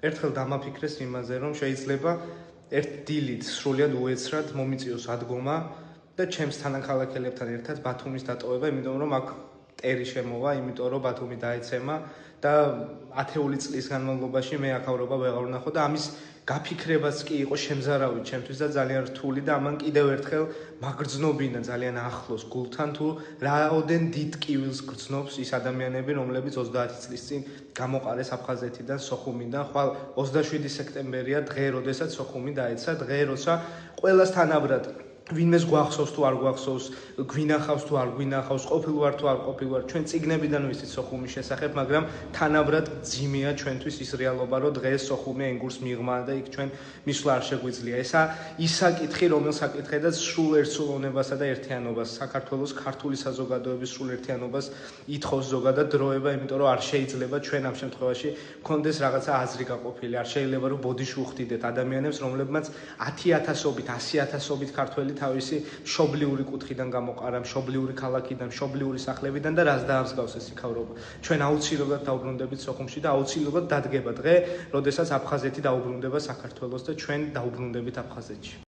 ერთხელ დამაფიქრეს იმაზე, რომ შეიძლება ერთ დილით სრულიად უეცრად მომიწიოს ადგომა და ჩემს თანაქალაქელებთან ერთად ბათუმის დატოვება, იმიტომ რომ აქ ტერი შემოვა, იმიტომ რომ ბათუმი დაეცემა და 10 წლის განმავლობაში მე აქავრობა ვეღარ ვნახო და ამის გაფიქრებაც კი იყო შემზარავი ჩემთვის და ძალიან რთული და ამან კიდევ ერთხელ მაგრძნობინა ძალიან ახლოს გულთან თუ რაოდენ დიდ კივილს გრძნობს ის ადამიანები, რომლებიც 30 წლის წინ გამოყარეს აფხაზეთიდან, სოხუმიდან, ხვალ 27 სექტემბერია დღე, როდესაც სოხუმი დაეცა, დღე, როცა ყველას თანაბრად ვინმეს გვახსოვს თუ არ გვახსოვს, გვინახავს თუ არ გვინახავს, ყოფილვარ თუ არ ყოფილვარ, ჩვენ წიგნებიდან ვიცით სოხუმის შესახებ, მაგრამ თანაბრად ძიმეა ჩვენთვის ის რეალობა, რომ დღეს სოხუმი ენგურს მიღმა და იქ ჩვენ მისვლა არ შეგვიძლია. ესა ის საკითხი, რომელ საკითხედაც სრულ ერთსულოვნებასა და ერთიანობას, საქართველოს ქართული საზოგადოების სრულ ერთიანობას ითხოვს ზოგადად დროება, იმიტომ რომ არ შეიძლება ჩვენ ამ შემთხვევაში გქონდეს რაღაცა აზრი გაყოფილი, არ შეიძლება რომ ბოდიში უხდიდეთ ადამიანებს, რომლებმაც 10,000-ობით, 100,000-ობით ქართველი თავისი მშობლიური კუთხიდან გამოყარა, მშობლიური ქალაქიდან, მშობლიური სახლებიდან და რას დაამსგავს ეს იქავრობა. ჩვენ აუცილებლად დაუბრუნდებით სოხუმში და აუცილებლად დადგება დღე, როდესაც აფხაზეთი დაუბრუნდება საქართველოს და ჩვენ დაუბრუნდებით აფხაზეთში.